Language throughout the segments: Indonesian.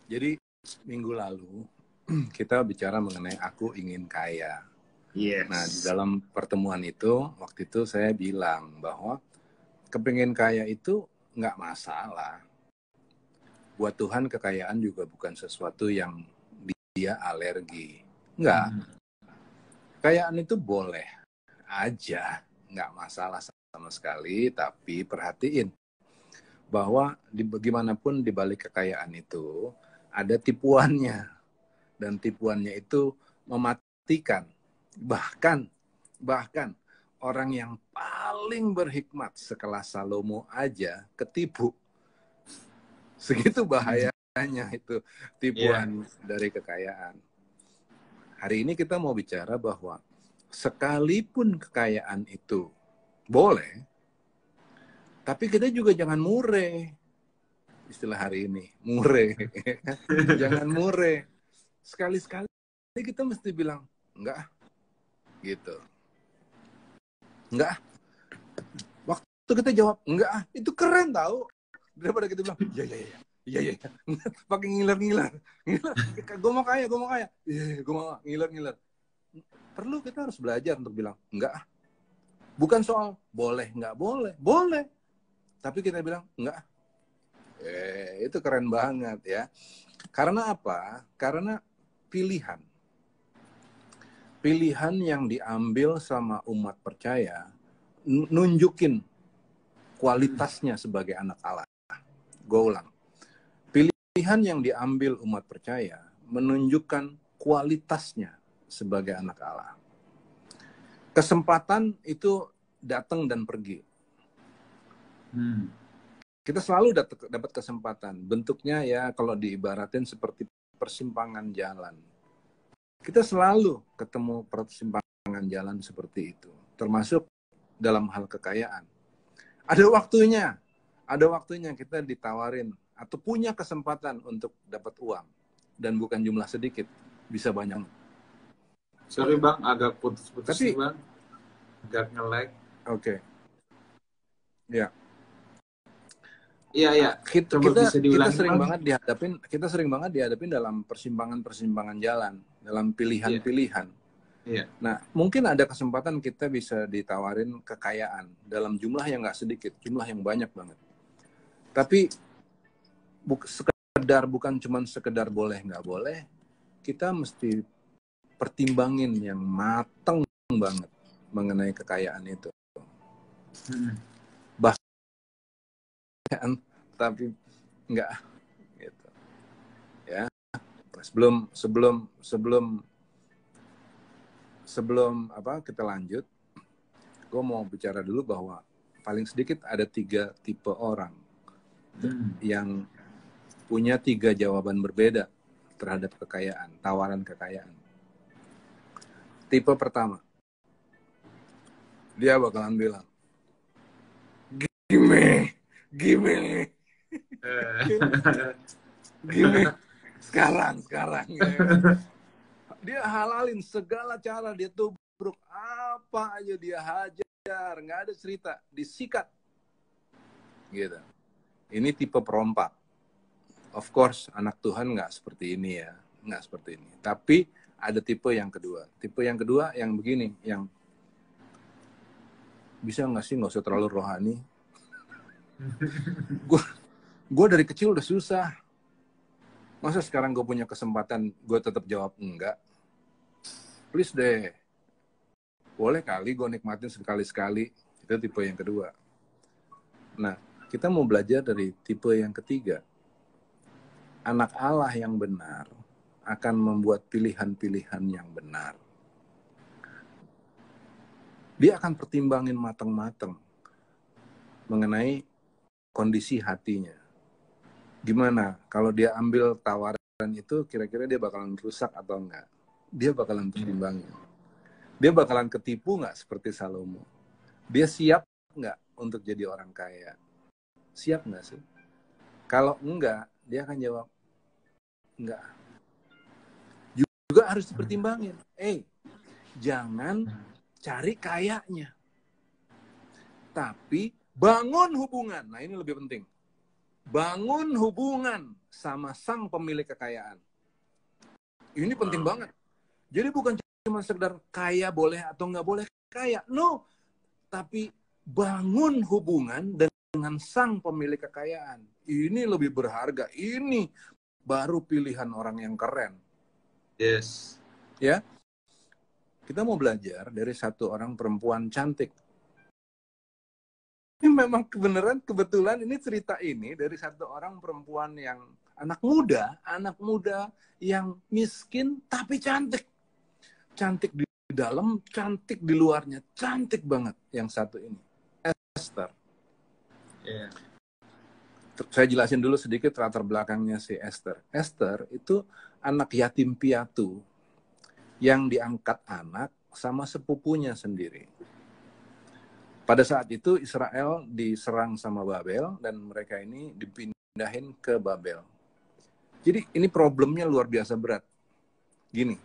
Jadi minggu lalu kita bicara mengenai aku ingin kaya. Yes. Nah, di dalam pertemuan itu, waktu itu saya bilang bahwa kepengen kaya itu nggak masalah. Buat Tuhan kekayaan juga bukan sesuatu yang dia alergi. Nggak. Kekayaan itu boleh aja, nggak masalah sama sekali, tapi perhatiin bahwa bagaimanapun di balik kekayaan itu ada tipuannya, dan tipuannya itu mematikan. Bahkan orang yang paling berhikmat sekelas Salomo aja ketipu. Segitu bahayanya itu tipuan dari kekayaan. Hari ini kita mau bicara bahwa sekalipun kekayaan itu boleh, tapi kita juga jangan mure. Istilah hari ini, mure. Jangan mure. Sekali-sekali kita mesti bilang, enggak, gitu. Enggak. Waktu kita jawab, enggak, itu keren tau. Daripada kita bilang, iya. Pakai ngiler-ngiler. Gue mau kaya. Iya, gue mau ngiler-ngiler. Perlu kita harus belajar untuk bilang, enggak. Bukan soal boleh, enggak boleh. Boleh. Tapi kita bilang, enggak. Itu keren banget ya. Karena apa? Karena pilihan yang diambil sama umat percaya nunjukin kualitasnya sebagai anak Allah. Gue ulang. Pilihan yang diambil umat percaya menunjukkan kualitasnya sebagai anak Allah. Kesempatan itu datang dan pergi. Kita selalu dapat kesempatan. Bentuknya ya kalau diibaratin seperti persimpangan jalan. Kita selalu ketemu persimpangan jalan seperti itu. Termasuk dalam hal kekayaan. Ada waktunya kita ditawarin atau punya kesempatan untuk dapat uang. Dan bukan jumlah sedikit. Bisa banyak. Sorry Bang, agak putus-putus Tapi, Bang. Agak nge-lag. Oke. Ya. Iya. Kita sering banget dihadapin dalam persimpangan jalan, dalam pilihan-pilihan. Iya. Nah, mungkin ada kesempatan kita bisa ditawarin kekayaan dalam jumlah yang nggak sedikit, jumlah yang banyak banget. Tapi bukan cuma sekedar boleh nggak boleh, kita mesti pertimbangin yang mateng banget mengenai kekayaan itu. Tapi enggak gitu ya. Sebelum kita lanjut, gue mau bicara dulu bahwa paling sedikit ada 3 tipe orang yang punya 3 jawaban berbeda terhadap kekayaan, tawaran kekayaan. Tipe pertama, dia bakalan bilang, gimme sekarang ya. Dia halalin segala cara, dia tubruk apa aja, dia hajar, nggak ada cerita, disikat gitu. Ini tipe perompak. Of course anak Tuhan nggak seperti ini ya, nggak seperti ini. Tapi ada tipe yang kedua yang begini, yang bisa nggak sih nggak usah terlalu rohani. Gue dari kecil udah susah. Masa sekarang gue punya kesempatan, gue tetap jawab enggak? Please deh. Boleh kali gue nikmatin sekali-sekali. Itu tipe yang kedua. Nah, kita mau belajar dari tipe yang ketiga. Anak Allah yang benar akan membuat pilihan-pilihan yang benar. Dia akan pertimbangin matang-matang mengenai kondisi hatinya. Gimana kalau dia ambil tawaran itu, kira-kira dia bakalan rusak atau enggak? Dia bakalan pertimbangin. Dia bakalan ketipu nggak seperti Salomo? Dia siap nggak untuk jadi orang kaya? Siap nggak sih? Kalau enggak, dia akan jawab enggak. Juga harus dipertimbangin. Jangan cari kayanya, tapi bangun hubungan. Nah, ini lebih penting. bangun hubungan sama sang pemilik kekayaan. Ini penting banget. Jadi bukan cuma sekedar kaya boleh atau nggak boleh kaya. No. Tapi bangun hubungan dengan sang pemilik kekayaan. Ini lebih berharga. Ini baru pilihan orang yang keren. Yes. Ya. Kita mau belajar dari satu orang perempuan cantik. Ini memang kebetulan ini cerita ini dari satu orang perempuan yang anak muda yang miskin tapi cantik. Cantik di dalam, cantik di luarnya, cantik banget yang satu ini. Esther. Yeah. Saya jelasin dulu sedikit latar belakangnya si Esther. Esther itu anak yatim piatu yang diangkat anak sama sepupunya sendiri. Pada saat itu Israel diserang sama Babel dan mereka ini dipindahin ke Babel. Jadi ini problemnya luar biasa berat. Gini,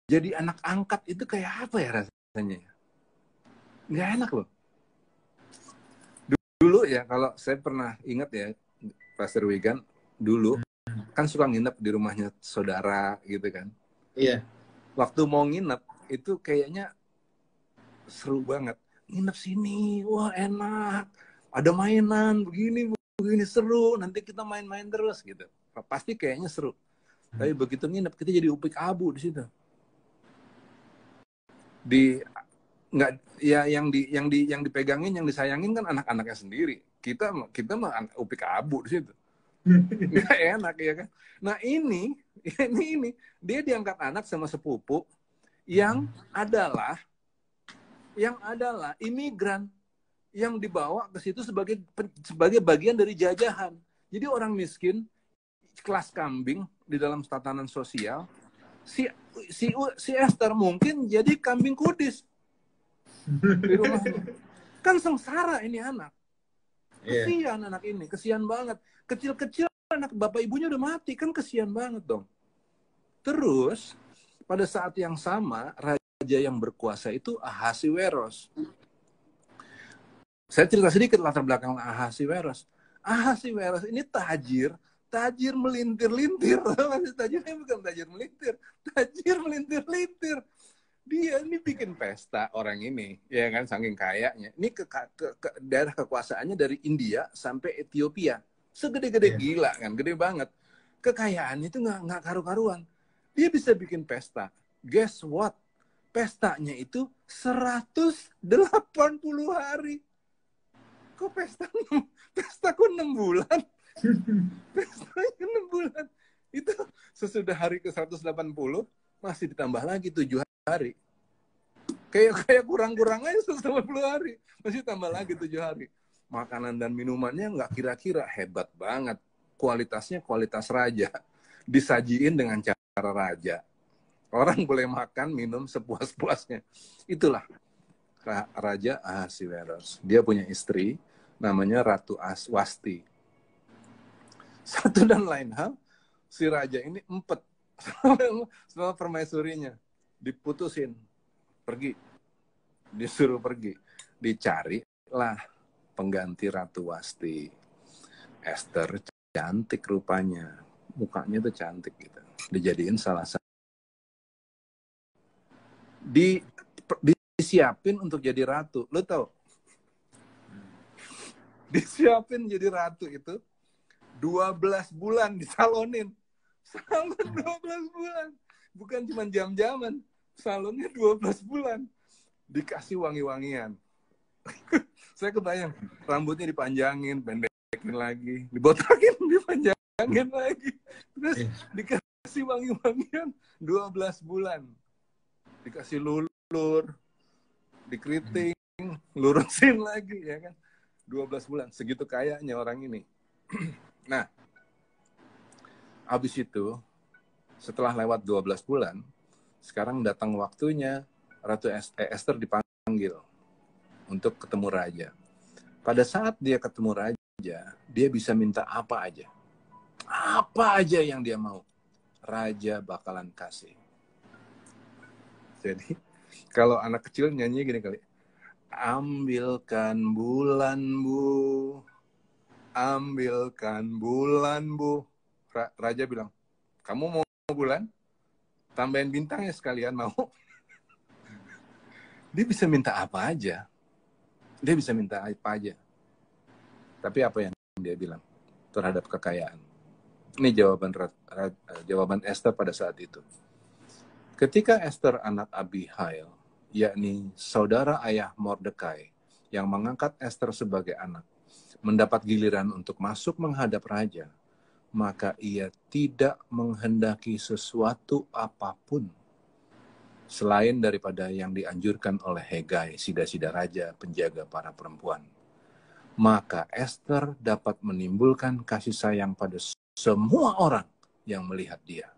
jadi anak angkat itu kayak apa ya rasanya? Nggak enak loh. Dulu ya, kalau saya pernah ingat ya, Pastor Wigan, dulu kan suka nginep di rumahnya saudara gitu kan. Iya. Waktu mau nginep, itu kayaknya seru banget. Nginep sini, wah enak. Ada mainan, begini seru. Nanti kita main-main terus gitu. Pasti kayaknya seru. Tapi begitu nginep, kita jadi upik abu di situ. Nggak ya yang dipegangin, yang disayangin kan anak-anaknya sendiri. Kita mah upik abu di situ. Nggak enak ya kan. Nah ini dia diangkat anak sama sepupu yang adalah imigran yang dibawa ke situ sebagai bagian dari jajahan. Jadi orang miskin, kelas kambing di dalam tatanan sosial, si Esther mungkin jadi kambing kudis di rumahnya. Kan sengsara ini anak. Kesian anak ini, kesian banget. Kecil-kecil anak bapak ibunya udah mati, kan kesian banget dong. Terus pada saat yang sama raja yang berkuasa itu Ahasiweros. Saya cerita sedikit latar belakang Ahasiweros. Ahasiweros ini tajir melintir-lintir. Tajirnya bukan tajir melintir, tajir melintir-lintir. Dia ini bikin pesta orang ini, ya kan, saking kayanya. Ini ke daerah kekuasaannya dari India sampai Ethiopia. Segede-gede gila kan, gede banget. Kekayaannya itu nggak karu-karuan. Dia bisa bikin pesta. Guess what? Pestanya itu 180 hari. Kok pestaku 6 bulan? Pestanya 6 bulan. Itu sesudah hari ke 180 masih ditambah lagi 7 hari. Kayak kurang-kurang aja 180 hari. Masih tambah lagi 7 hari. Makanan dan minumannya nggak kira-kira, hebat banget. Kualitasnya kualitas raja. Disajiin dengan cara raja. Orang boleh makan, minum sepuas-puasnya. Itulah Raja Ahasiweros. Dia punya istri, namanya Ratu Wasti. Satu dan lain hal, si raja ini empet sama permaisurinya. Diputusin, pergi. Disuruh pergi. Dicarilah pengganti Ratu Wasti. Esther cantik rupanya. Mukanya tuh cantik gitu. Dijadiin salah satu. Disiapin untuk jadi ratu. Lo tau? Disiapin jadi ratu itu 12 bulan disalonin. Salon 12 bulan. Bukan cuma jam-jaman. Salonnya 12 bulan. Dikasih wangi-wangian. Saya kebayang. Rambutnya dipanjangin, pendekin lagi. Dibotakin, dipanjangin lagi. Terus dikasih wangi-wangian 12 bulan. Dikasih lulur. Dikeriting. Lurusin lagi. Ya kan? 12 bulan. Segitu kayanya orang ini. Nah, habis itu, setelah lewat 12 bulan, sekarang datang waktunya Ratu Esther dipanggil untuk ketemu raja. Pada saat dia ketemu raja, dia bisa minta apa aja. Apa aja yang dia mau, raja bakalan kasih. Jadi, kalau anak kecil nyanyi gini kali, ambilkan bulan, Bu, ambilkan bulan, Bu. Raja bilang, kamu mau bulan? Tambahin bintangnya sekalian, mau? Dia bisa minta apa aja. Dia bisa minta apa aja. Tapi apa yang dia bilang terhadap kekayaan? Ini jawaban Esther pada saat itu. Ketika Esther anak Abihail, yakni saudara ayah Mordekai, yang mengangkat Esther sebagai anak, mendapat giliran untuk masuk menghadap raja, maka ia tidak menghendaki sesuatu apapun selain daripada yang dianjurkan oleh Hegai, sida-sida raja, penjaga para perempuan. Maka Esther dapat menimbulkan kasih sayang pada semua orang yang melihat dia.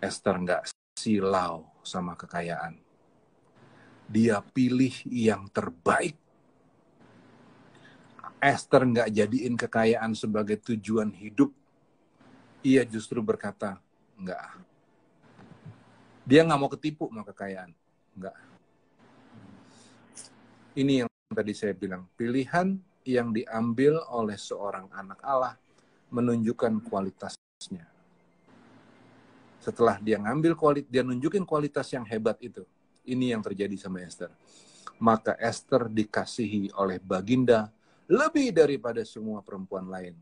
Esther nggak silau sama kekayaan. Dia pilih yang terbaik. Esther nggak jadiin kekayaan sebagai tujuan hidup. Ia justru berkata, enggak. Dia nggak mau ketipu sama kekayaan. Enggak. Ini yang tadi saya bilang. Pilihan yang diambil oleh seorang anak Allah menunjukkan kualitasnya. Setelah dia nunjukin kualitas yang hebat itu. Ini yang terjadi sama Esther. Maka Esther dikasihi oleh Baginda lebih daripada semua perempuan lain.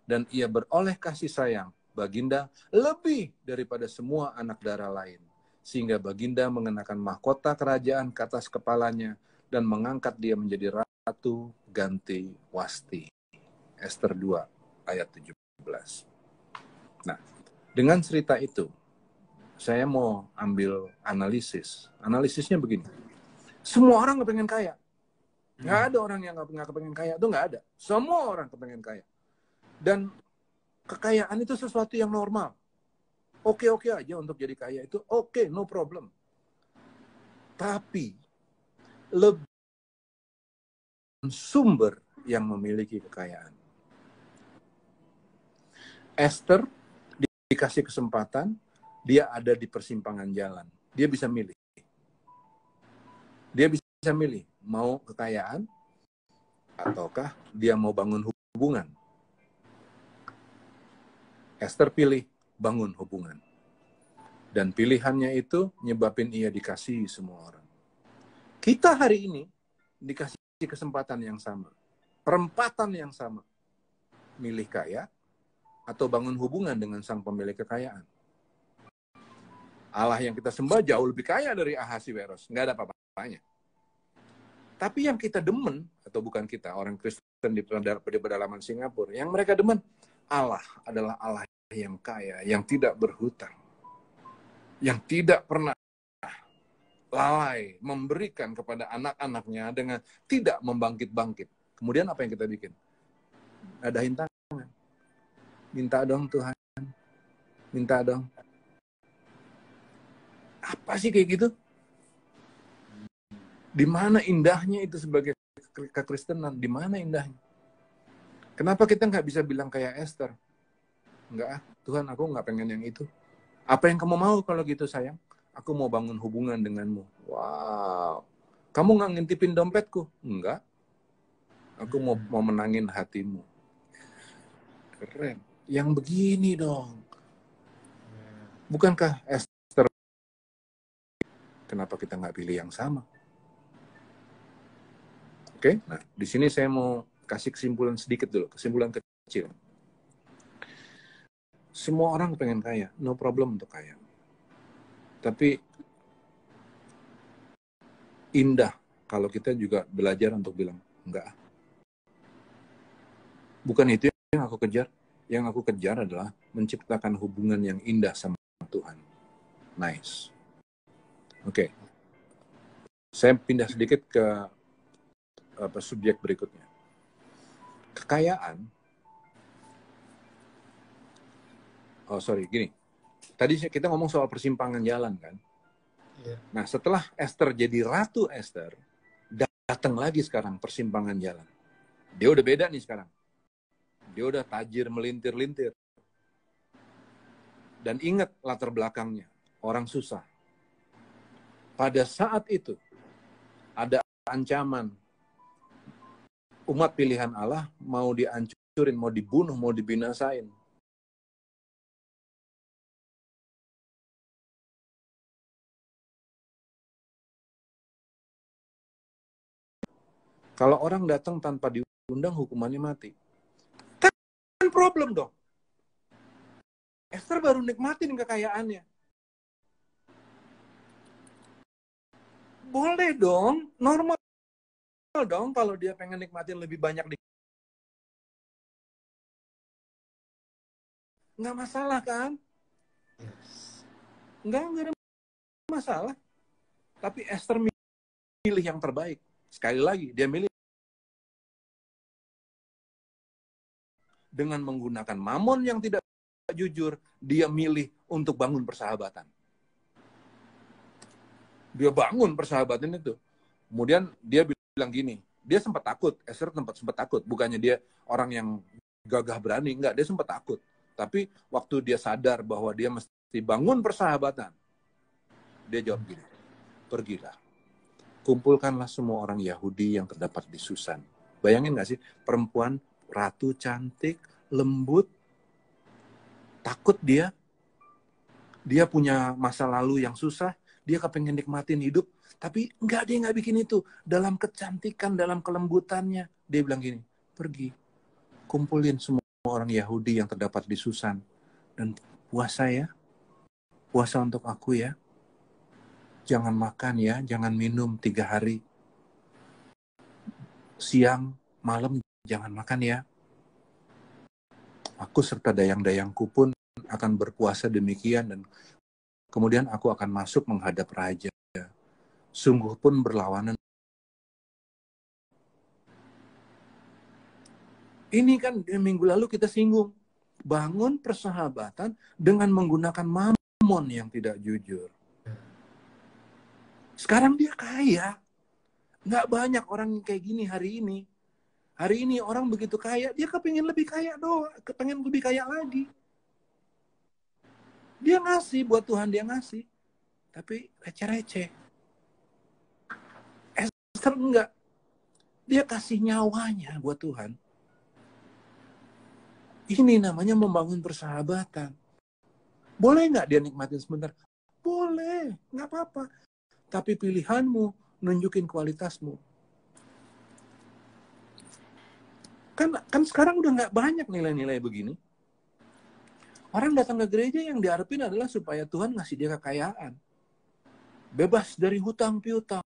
Dan ia beroleh kasih sayang Baginda lebih daripada semua anak dara lain. Sehingga Baginda mengenakan mahkota kerajaan ke atas kepalanya dan mengangkat dia menjadi ratu ganti Wasti. Esther 2 ayat 17. Nah, dengan cerita itu, saya mau ambil analisis. Analisisnya begini. Semua orang kepengen kaya. Nggak ada orang yang nggak kepengen kaya. Itu nggak ada. Semua orang kepengen kaya. Dan kekayaan itu sesuatu yang normal. Oke-oke aja untuk jadi kaya itu. Oke, no problem. Tapi lebih sumber yang memiliki kekayaan. Esther dikasih kesempatan, dia ada di persimpangan jalan. Dia bisa milih. Dia bisa milih mau kekayaan ataukah dia mau bangun hubungan. Esther pilih bangun hubungan. Dan pilihannya itu nyebabin ia dikasihi semua orang. Kita hari ini dikasih kesempatan yang sama. Perempatan yang sama. Milih kaya atau bangun hubungan dengan sang pemilik kekayaan. Allah yang kita sembah jauh lebih kaya dari Ahasiweros. Nggak ada apa-apanya. Tapi yang kita demen, atau bukan kita, orang Kristen di pedalaman Singapura, yang mereka demen, Allah adalah Allah yang kaya, yang tidak berhutang. Yang tidak pernah lalai memberikan kepada anak-anaknya dengan tidak membangkit-bangkit. Kemudian apa yang kita bikin? Adain tangan. Minta dong Tuhan. Minta dong. Apa sih kayak gitu? Di mana indahnya itu sebagai kekristenan? Di mana indahnya? Kenapa kita nggak bisa bilang kayak Esther? Enggak, Tuhan aku nggak pengen yang itu. Apa yang kamu mau kalau gitu sayang? Aku mau bangun hubungan denganmu. Wow. Kamu nggak ngintipin dompetku? Enggak. Aku mau menangin hatimu. Keren. Yang begini dong. Bukankah Esther? Kenapa kita nggak pilih yang sama? Oke, nah di sini saya mau kasih kesimpulan sedikit dulu, kesimpulan kecil. Semua orang pengen kaya, no problem untuk kaya. Tapi indah kalau kita juga belajar untuk bilang, enggak. Bukan itu yang aku kejar. Yang aku kejar adalah menciptakan hubungan yang indah sama Tuhan. Nice. Oke. Saya pindah sedikit ke subjek berikutnya. Kekayaan. Gini. Tadi kita ngomong soal persimpangan jalan kan. Yeah. Nah, setelah Esther jadi Ratu Esther, datang lagi sekarang persimpangan jalan. Dia udah beda nih sekarang. Dia udah tajir melintir-lintir. Dan ingat latar belakangnya, orang susah. Pada saat itu, ada ancaman umat pilihan Allah mau dihancurkan dihancurin, mau dibunuh, mau dibinasain. Kalau orang datang tanpa diundang, hukumannya mati. Kan problem dong. Esther baru nikmatin kekayaannya. Boleh dong, normal dong kalau dia pengen nikmatin lebih banyak. Nggak masalah kan? Nggak ada masalah. Tapi Esther milih yang terbaik. Sekali lagi, dia milih dengan menggunakan mamon yang tidak jujur, dia milih untuk bangun persahabatan. Dia bangun persahabatan itu. Kemudian dia bilang gini, dia sempat takut, Esther sempat takut. Bukannya dia orang yang gagah berani, enggak, dia sempat takut. Tapi waktu dia sadar bahwa dia mesti bangun persahabatan, dia jawab gini, pergilah, kumpulkanlah semua orang Yahudi yang terdapat di Susan. Bayangin nggak sih, perempuan ratu cantik, lembut, takut dia punya masa lalu yang susah, dia kepengen nikmatin hidup, tapi dia nggak bikin itu. Dalam kecantikan, dalam kelembutannya, dia bilang gini, pergi, kumpulin semua orang Yahudi yang terdapat di Susan, dan puasa ya, puasa untuk aku ya, jangan makan ya, jangan minum 3 hari, siang, malam, jangan makan ya. Aku serta dayang-dayangku pun akan berpuasa demikian, dan kemudian aku akan masuk menghadap raja. Sungguh pun berlawanan. Ini kan minggu lalu kita singgung. Bangun persahabatan dengan menggunakan mamon yang tidak jujur. Sekarang dia kaya. Nggak banyak orang kayak gini hari ini. Hari ini orang begitu kaya, dia kepingin lebih kaya doang, kepingin lebih kaya lagi. Dia ngasih, buat Tuhan dia ngasih. Tapi receh-receh. Esther enggak. Dia kasih nyawanya buat Tuhan. Ini namanya membangun persahabatan. Boleh nggak dia nikmatin sebentar? Boleh, nggak apa-apa. Tapi pilihanmu, nunjukin kualitasmu. Kan sekarang udah nggak banyak nilai-nilai begini. Orang datang ke gereja yang diharapin adalah supaya Tuhan ngasih dia kekayaan. Bebas dari hutang piutang.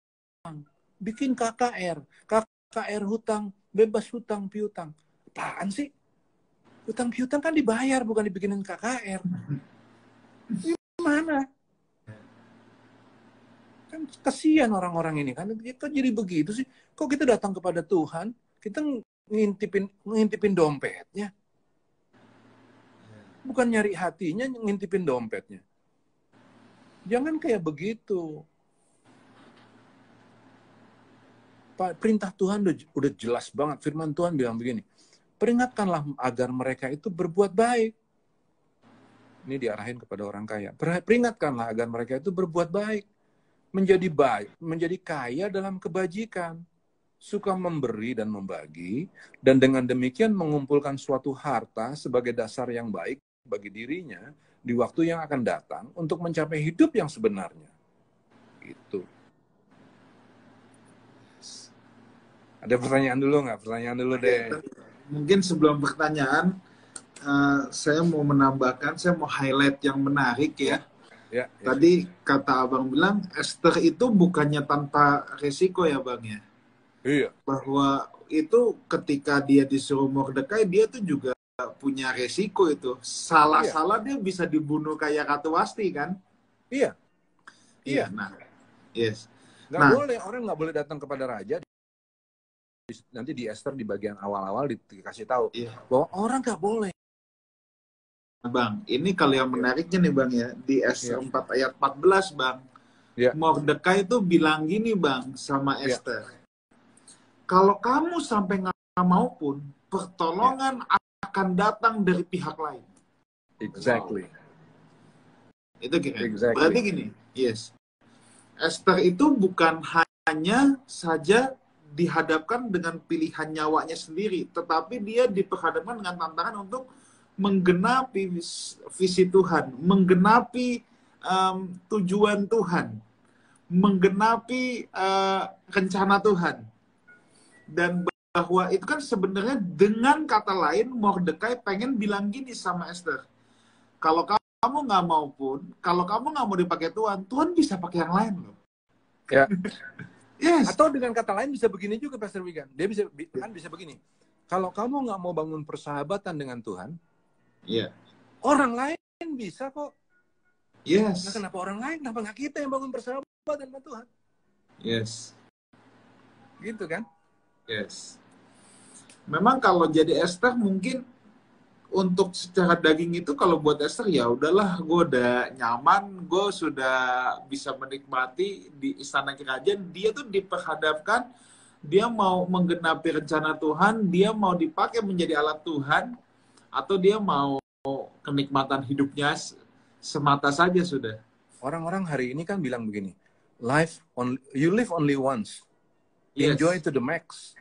Bikin KKR. KKR hutang, bebas hutang piutang. Apaan sih? Hutang piutang kan dibayar, bukan dibikinin KKR. Gimana? Kan kasihan orang-orang ini kan. Kok jadi begitu sih? Kok kita datang kepada Tuhan, kita ngintipin dompetnya. Bukan nyari hatinya, ngintipin dompetnya. Jangan kayak begitu. Perintah Tuhan udah jelas banget. Firman Tuhan bilang begini, peringatkanlah agar mereka itu berbuat baik. Ini diarahin kepada orang kaya. Peringatkanlah agar mereka itu berbuat baik. Menjadi baik, menjadi kaya dalam kebajikan. Suka memberi dan membagi. Dan dengan demikian mengumpulkan suatu harta sebagai dasar yang baik bagi dirinya di waktu yang akan datang untuk mencapai hidup yang sebenarnya. Gitu. Ada pertanyaan dulu nggak? Pertanyaan dulu deh. Mungkin sebelum pertanyaan, saya mau menambahkan, saya mau highlight yang menarik ya. Ya. Tadi kata Abang bilang, Esther itu bukannya tanpa resiko ya Bang ya? Iya. Bahwa itu ketika dia disuruh Mordekai, dia tuh juga punya resiko itu. Salah-salah dia bisa dibunuh kayak Ratu Wasti kan? Iya. Iya. Nah, yes. Orang nggak boleh datang kepada raja. Nanti di Esther di bagian awal-awal dikasih tahu bahwa orang nggak boleh. Bang, ini kalau yang menariknya nih Bang ya, di Esther 4 ayat 14 Bang, Mordekai itu bilang gini Bang sama Esther, kalau kamu sampai nggak mau pun, pertolongan akan datang dari pihak lain. Exactly. Wow. Itu kira. Berarti gini, Esther itu bukan hanya saja dihadapkan dengan pilihan nyawanya sendiri, tetapi dia diperhadapkan dengan tantangan untuk menggenapi visi Tuhan, menggenapi tujuan Tuhan, menggenapi rencana Tuhan. Dan bahwa itu kan sebenarnya dengan kata lain Mordekai pengen bilang gini sama Esther, kalau kamu nggak mau pun, kalau kamu nggak mau dipakai Tuhan, Tuhan bisa pakai yang lain loh. Ya. Yes. Atau dengan kata lain bisa begini juga, Pastor Wigan. Dia bisa begini. Kalau kamu nggak mau bangun persahabatan dengan Tuhan, orang lain bisa kok. Yes. Nah, kenapa orang lain? Kenapa nggak kita yang bangun persahabatan dengan Tuhan? Yes. Gitu kan? Yes. Memang kalau jadi Esther mungkin untuk secara daging itu, kalau buat Esther ya udahlah, gue udah nyaman, gue sudah bisa menikmati di istana kerajaan. Dia tuh diperhadapkan, dia mau menggenapi rencana Tuhan, dia mau dipakai menjadi alat Tuhan, atau dia mau kenikmatan hidupnya semata saja sudah. Orang-orang hari ini kan bilang begini, you live only once. Yes. Enjoy to the max.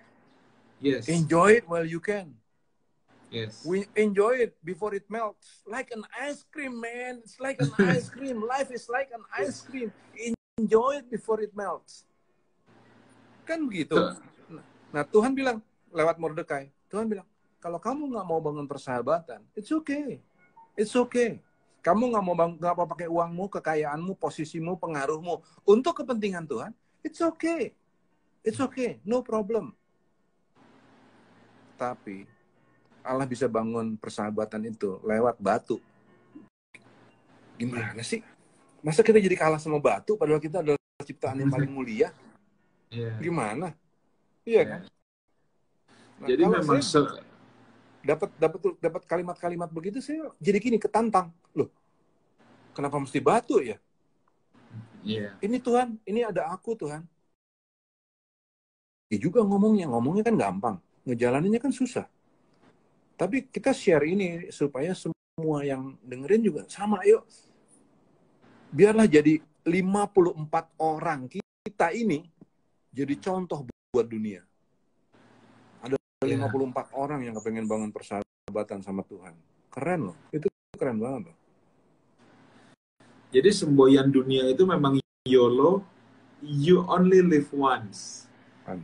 Yes. Enjoy it while you can. Yes. We enjoy it before it melts. Like an ice cream, man. It's like an ice cream. Life is like an ice cream. Enjoy it before it melts. Kan begitu. Nah, Tuhan bilang lewat Mordekai. Tuhan bilang, kalau kamu nggak mau bangun persahabatan, it's okay. It's okay. Kamu nggak mau pakai uangmu, kekayaanmu, posisimu, pengaruhmu untuk kepentingan Tuhan, it's okay. It's okay. No problem. Tapi Allah bisa bangun persahabatan itu lewat batu. Gimana sih? Masa kita jadi kalah sama batu padahal kita adalah ciptaan yang paling mulia? Gimana? Iya kan? Nah, jadi memang dapat kalimat-kalimat begitu, saya jadi gini, ketantang. Loh, kenapa mesti batu ya? Ini Tuhan, ini ada aku Tuhan. Ya juga ngomongnya kan gampang. Ngejalaninnya kan susah. Tapi kita share ini supaya semua yang dengerin juga sama, yuk. Biarlah jadi 54 orang kita ini jadi contoh buat dunia. Ada 54 orang yang kepengen bangun persahabatan sama Tuhan. Keren loh. Itu keren banget loh. Jadi semboyan dunia itu memang YOLO, you only live once.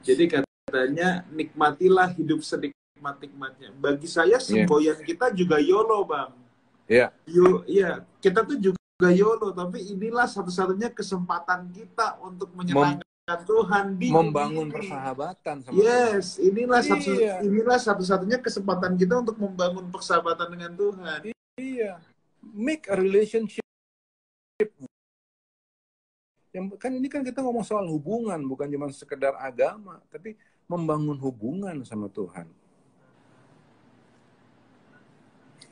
Jadi katanya nikmatilah hidup senikmat-nikmatnya. Bagi saya semboyan kita juga YOLO, Bang. Iya. Kita tuh juga YOLO, tapi inilah satu-satunya kesempatan kita untuk menyenangkan Tuhan di membangun persahabatan sama Yes, Tuhan. Inilah satu-satunya kesempatan kita untuk membangun persahabatan dengan Tuhan. Iya. Make a relationship. Yang kan ini kan kita ngomong soal hubungan, bukan cuma sekedar agama, tapi membangun hubungan sama Tuhan.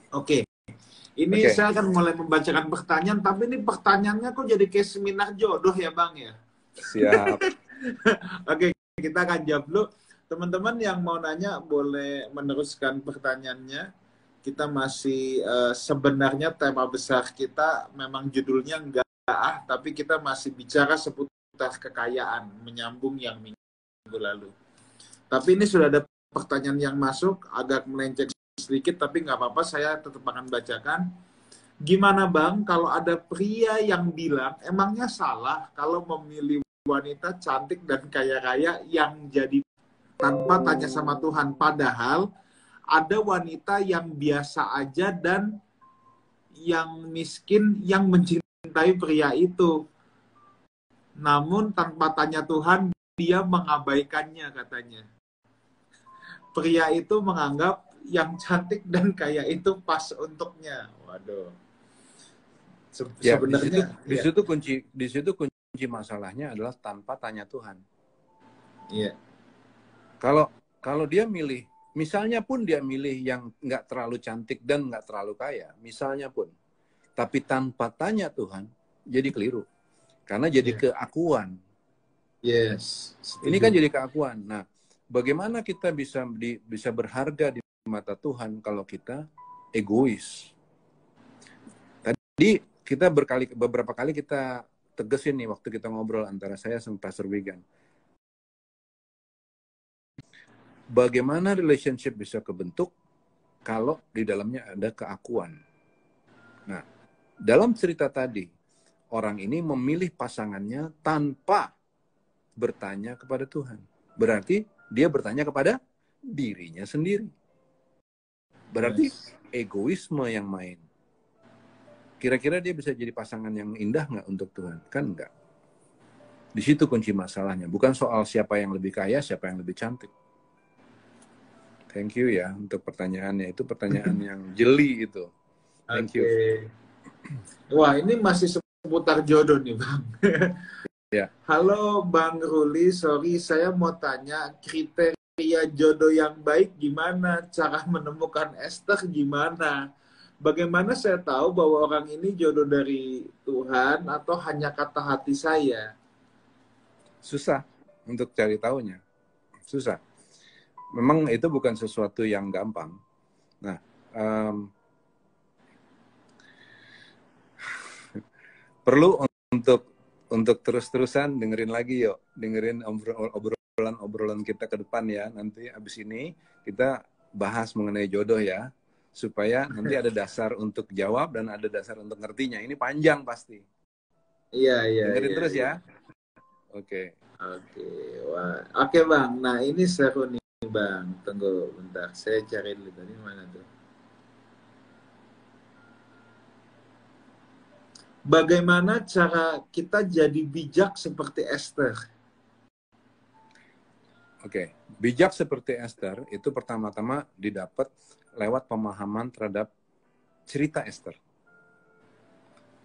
Oke. Ini saya akan mulai membacakan pertanyaan, tapi ini pertanyaannya kok jadi kayak seminar jodoh ya, Bang ya? Siap. Oke, kita akan jawab dulu. Teman-teman yang mau nanya boleh meneruskan pertanyaannya. Kita masih sebenarnya tema besar kita memang judulnya enggak tapi kita masih bicara seputar kekayaan, menyambung yang minggu lalu. Tapi ini sudah ada pertanyaan yang masuk, agak melenceng sedikit, tapi nggak apa-apa, saya tetap akan bacakan. Gimana Bang, kalau ada pria yang bilang, emangnya salah kalau memilih wanita cantik dan kaya-kaya yang jadi tanpa tanya sama Tuhan, padahal ada wanita yang biasa aja dan yang miskin yang mencintai pria itu. Namun tanpa tanya Tuhan, dia mengabaikannya katanya. Pria itu menganggap yang cantik dan kaya itu pas untuknya. Waduh. Sebenarnya di situ kunci masalahnya adalah tanpa tanya Tuhan. Iya. Kalau dia milih, misalnya pun dia milih yang nggak terlalu cantik dan nggak terlalu kaya, misalnya pun, tapi tanpa tanya Tuhan, jadi keliru. Karena jadi keakuan. Yes. Ini kan jadi keakuan. Nah, bagaimana kita bisa berharga di mata Tuhan kalau kita egois? Tadi kita beberapa kali kita tegesin nih waktu kita ngobrol antara saya sama Pastor Wigan. bagaimana relationship bisa kebentuk kalau di dalamnya ada keakuan. Nah, dalam cerita tadi, orang ini memilih pasangannya tanpa bertanya kepada Tuhan. Berarti dia bertanya kepada dirinya sendiri. Berarti egoisme yang main. Kira-kira dia bisa jadi pasangan yang indah nggak untuk Tuhan? Kan enggak. Di situ kunci masalahnya. Bukan soal siapa yang lebih kaya, siapa yang lebih cantik. Thank you ya untuk pertanyaannya. Itu pertanyaan yang jeli itu. Thank you. Wah, ini masih seputar jodoh nih, Bang. Ya. Halo Bang Ruli, sorry saya mau tanya kriteria jodoh yang baik gimana? Cara menemukan Esther gimana? Bagaimana saya tahu bahwa orang ini jodoh dari Tuhan atau hanya kata hati saya? Susah untuk cari tahunya. Susah. Memang itu bukan sesuatu yang gampang. Nah, perlu untuk terus-terusan dengerin lagi yuk. Dengerin obrolan kita ke depan ya. Nanti abis ini kita bahas mengenai jodoh ya. Supaya nanti ada dasar untuk jawab dan ada dasar untuk ngertinya. Ini panjang pasti. Iya. Dengerin terus iya. ya. Oke. Wah. Oke Bang, nah ini seru nih Bang. Tunggu bentar, saya cari dulu tadi mana tuh. Bagaimana cara kita jadi bijak seperti Esther? Oke, bijak seperti Esther itu pertama-tama didapat lewat pemahaman terhadap cerita Esther.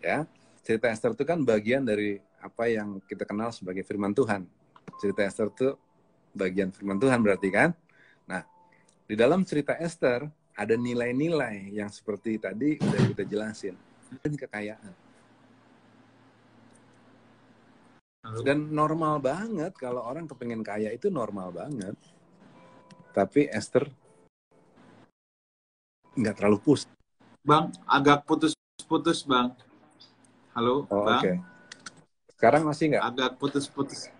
Ya, cerita Esther itu kan bagian dari apa yang kita kenal sebagai firman Tuhan. Cerita Esther itu bagian firman Tuhan berarti kan? Nah, di dalam cerita Esther ada nilai-nilai yang seperti tadi udah kita jelasin. Dan kekayaan. Dan normal banget kalau orang kepengen kaya itu normal banget. Tapi Esther nggak terlalu pusing. Bang, agak putus-putus Bang. Halo, Bang. Oke. Sekarang masih nggak? Agak putus-putus.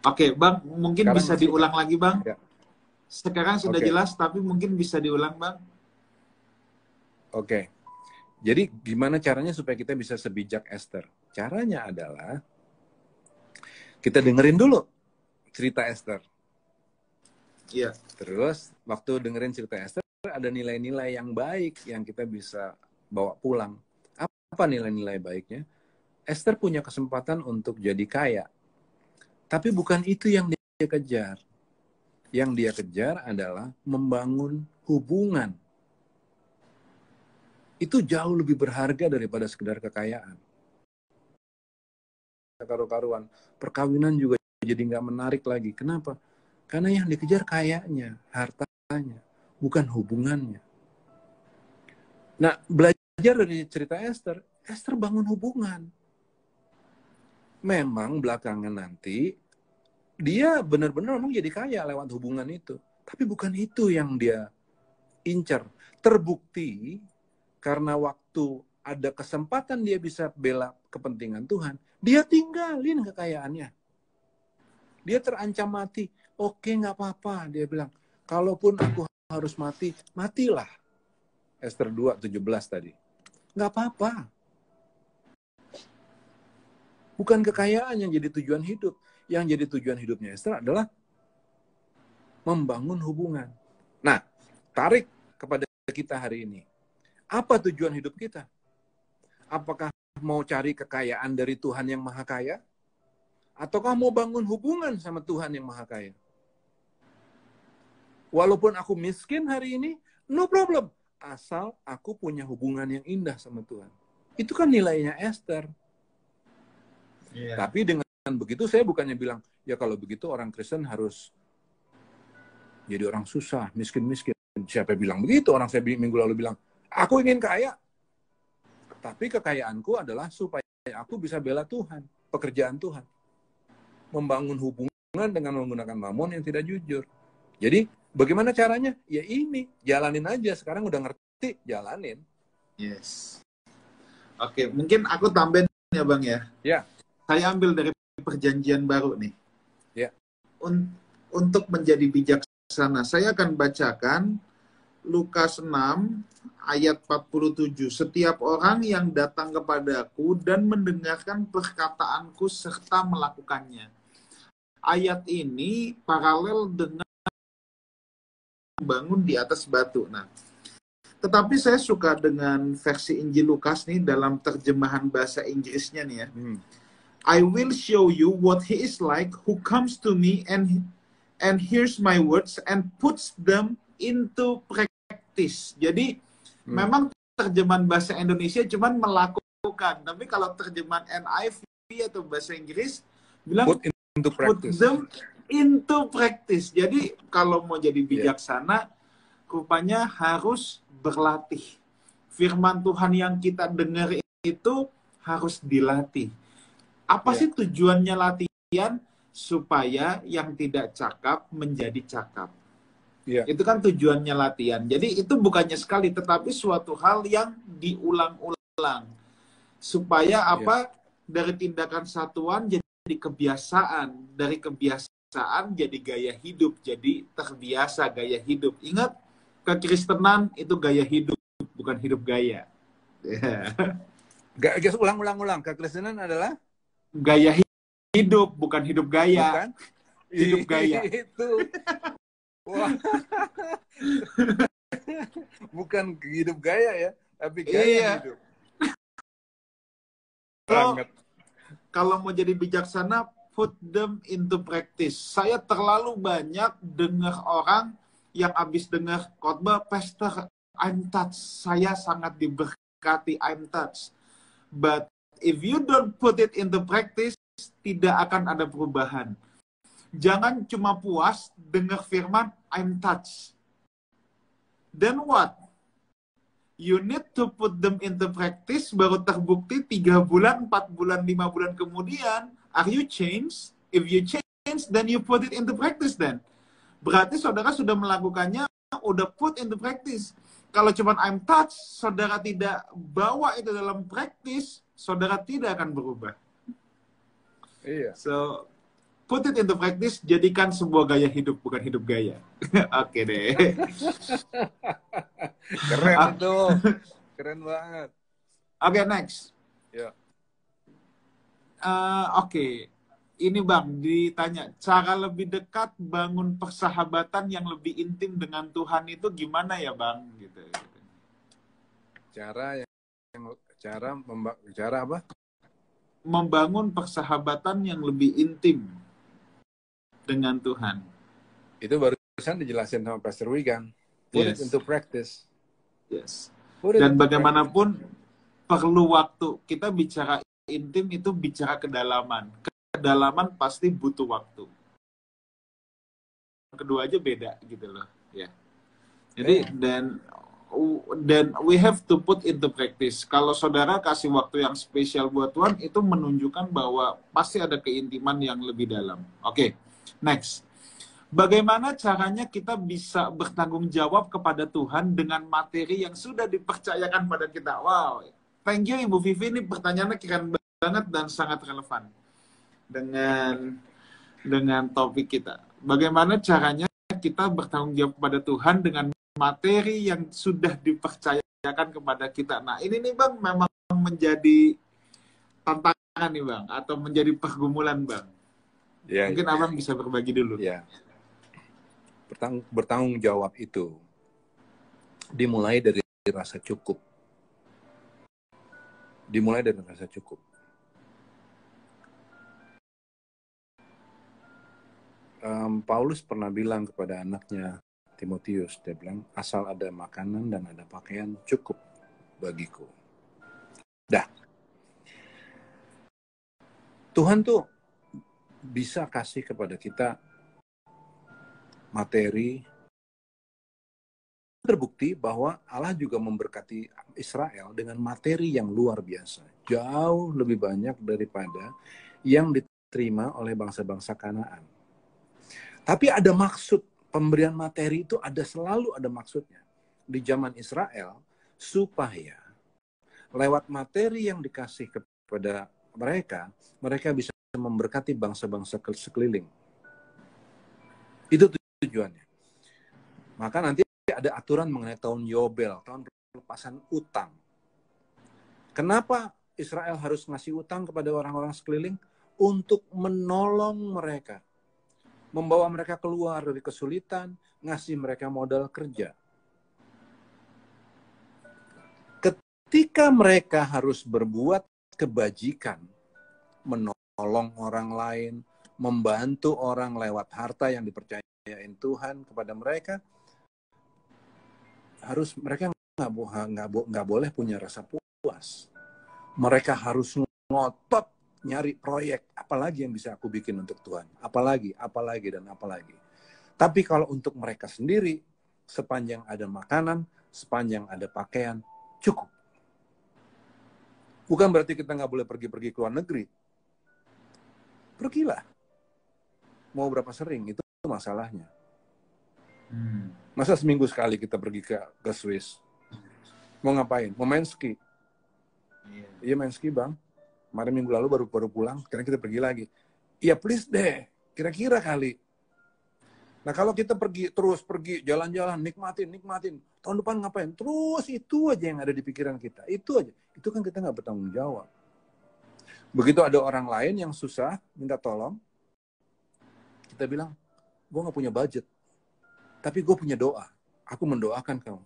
Oke, Bang, mungkin sekarang bisa diulang lagi, Bang. Ya. Sekarang sudah jelas, tapi mungkin bisa diulang, Bang. Oke. Jadi gimana caranya supaya kita bisa sebijak Esther? Caranya adalah kita dengerin dulu cerita Esther. Iya. Terus waktu dengerin cerita Esther ada nilai-nilai yang baik yang kita bisa bawa pulang. Apa nilai-nilai baiknya? Esther punya kesempatan untuk jadi kaya. Tapi bukan itu yang dia kejar. Yang dia kejar adalah membangun hubungan. Itu jauh lebih berharga daripada sekedar kekayaan. Karu-karuan. Perkawinan juga jadi nggak menarik lagi. Kenapa? Karena yang dikejar kayanya, hartanya, bukan hubungannya. Nah, belajar dari cerita Esther, Esther bangun hubungan. Memang belakangan nanti, dia benar-benar memang jadi kaya lewat hubungan itu. Tapi bukan itu yang dia incar. Terbukti, karena waktu ada kesempatan dia bisa bela kepentingan Tuhan, dia tinggalin kekayaannya. Dia terancam mati. Oke, nggak apa-apa, dia bilang. Kalaupun aku harus mati, matilah. Esther 2:17 tadi. Nggak apa-apa. Bukan kekayaan yang jadi tujuan hidup. Yang jadi tujuan hidupnya Esther adalah membangun hubungan. Nah, tarik kepada kita hari ini. Apa tujuan hidup kita? Apakah mau cari kekayaan dari Tuhan yang Maha Kaya? Ataukah mau bangun hubungan sama Tuhan yang Maha Kaya? Walaupun aku miskin hari ini, no problem. Asal aku punya hubungan yang indah sama Tuhan. Itu kan nilainya Esther. Yeah. Tapi dengan begitu saya bukannya bilang, ya kalau begitu orang Kristen harus jadi orang susah, miskin-miskin. Siapa bilang begitu? Orang saya minggu lalu bilang, aku ingin kaya. Tapi kekayaanku adalah supaya aku bisa bela Tuhan, pekerjaan Tuhan. Membangun hubungan dengan menggunakan mamon yang tidak jujur. Jadi, bagaimana caranya? Ya ini, jalanin aja. Sekarang udah ngerti, jalanin. Yes. Oke, mungkin aku tambahin ya Bang ya. Ya. Saya ambil dari perjanjian baru nih. Ya. Untuk menjadi bijak bijaksana. Saya akan bacakan Lukas 6 ayat 47. Setiap orang yang datang kepadaku dan mendengarkan perkataanku serta melakukannya. Ayat ini paralel dengan bangun di atas batu. Nah, tetapi saya suka dengan versi Injil Lukas nih dalam terjemahan bahasa Inggrisnya nih ya. I will show you what he is like who comes to me and hears my words and puts them into practice. Jadi memang terjemahan bahasa Indonesia cuman melakukan, tapi kalau terjemahan NIV atau bahasa Inggris bilang put them into practice. Jadi kalau mau jadi bijaksana, rupanya harus berlatih. Firman Tuhan yang kita dengar itu harus dilatih. Apa sih tujuannya latihan? Supaya yang tidak cakap menjadi cakap. Itu kan tujuannya latihan. Jadi itu bukannya sekali, tetapi suatu hal yang diulang-ulang. Supaya apa? Dari tindakan satuan jadi kebiasaan. Dari kebiasaan jadi gaya hidup. Jadi terbiasa gaya hidup. Ingat, kekristenan itu gaya hidup, bukan hidup gaya. Ulang. Kekristenan adalah gaya hidup, bukan hidup gaya. Bukan? Hidup gaya. Itu. Wah. Bukan hidup gaya ya, tapi gaya hidup. Kalau mau jadi bijaksana, put them into practice. Saya terlalu banyak dengar orang yang habis dengar khotbah, Pastor, I'm touched. Saya sangat diberkati, I'm touched. But if you don't put it into practice, tidak akan ada perubahan. Jangan cuma puas dengar firman, I'm touched. Then what? You need to put them into practice, baru terbukti 3 bulan, 4 bulan, 5 bulan kemudian, are you changed? If you change, then you put it into practice then. Berarti saudara sudah melakukannya, udah put into practice. Kalau cuma I'm touched, saudara tidak bawa itu dalam practice, saudara tidak akan berubah. Iya. So, put it into practice, jadikan sebuah gaya hidup, bukan hidup gaya. Oke deh. Keren itu. Keren banget. Oke, next. Ya. Oke. Ini Bang, ditanya, cara lebih dekat bangun persahabatan yang lebih intim dengan Tuhan itu gimana ya Bang? Gitu. Cara apa? Membangun persahabatan yang lebih intim dengan Tuhan. Itu barusan dijelasin sama Pastor Wigan. Put it into practice. Yes. Dan bagaimanapun perlu waktu. Kita bicara intim itu bicara kedalaman. Kedalaman pasti butuh waktu. Kedua aja beda gitu loh. Ya. Jadi dan we have to put into practice. Kalau saudara kasih waktu yang spesial buat Tuhan, itu menunjukkan bahwa pasti ada keintiman yang lebih dalam. Oke, next. Bagaimana caranya kita bisa bertanggung jawab kepada Tuhan dengan materi yang sudah dipercayakan pada kita? Wow, thank you Ibu Vivi, ini pertanyaannya keren banget dan sangat relevan dengan topik kita. Bagaimana caranya kita bertanggung jawab kepada Tuhan dengan materi yang sudah dipercayakan kepada kita. Nah, ini nih Bang, memang menjadi tantangan nih Bang, atau menjadi pergumulan Bang. Ya, mungkin Abang bisa berbagi dulu. Ya. Bertanggung jawab itu dimulai dari rasa cukup. Dimulai dari rasa cukup. Paulus pernah bilang kepada anaknya Timotius, dia bilang, asal ada makanan dan ada pakaian cukup bagiku. Dah. Tuhan tuh bisa kasih kepada kita materi. Terbukti bahwa Allah juga memberkati Israel dengan materi yang luar biasa. Jauh lebih banyak daripada yang diterima oleh bangsa-bangsa Kanaan. Tapi ada maksud, pemberian materi itu selalu ada maksudnya. Di zaman Israel, supaya lewat materi yang dikasih kepada mereka bisa memberkati bangsa-bangsa sekeliling. Itu tujuannya. Maka nanti ada aturan mengenai tahun Yobel, tahun pelepasan utang. Kenapa Israel harus ngasih utang kepada orang-orang sekeliling? Untuk menolong mereka. Membawa mereka keluar dari kesulitan, ngasih mereka modal kerja. Ketika mereka harus berbuat kebajikan, menolong orang lain, membantu orang lewat harta yang dipercayain Tuhan kepada mereka, mereka nggak boleh punya rasa puas. Mereka harus ngotot nyari proyek, apalagi yang bisa aku bikin untuk Tuhan, apalagi, dan apalagi. Tapi kalau untuk mereka sendiri, sepanjang ada makanan, sepanjang ada pakaian, cukup. Bukan berarti kita nggak boleh pergi-pergi ke luar negeri. Pergilah. Mau berapa sering, itu masalahnya. Masa seminggu sekali kita pergi ke Swiss? Mau ngapain? Mau main ski? Iya main ski bang. Kemarin minggu lalu baru pulang, sekarang kita pergi lagi. Ya please deh, kira-kira kali. Nah kalau kita terus pergi, jalan-jalan, nikmatin. Tahun depan ngapain? Terus itu aja yang ada di pikiran kita. Itu aja. Itu kan kita nggak bertanggung jawab. Begitu ada orang lain yang susah, minta tolong. Kita bilang, gue nggak punya budget. Tapi gue punya doa. Aku mendoakan kamu.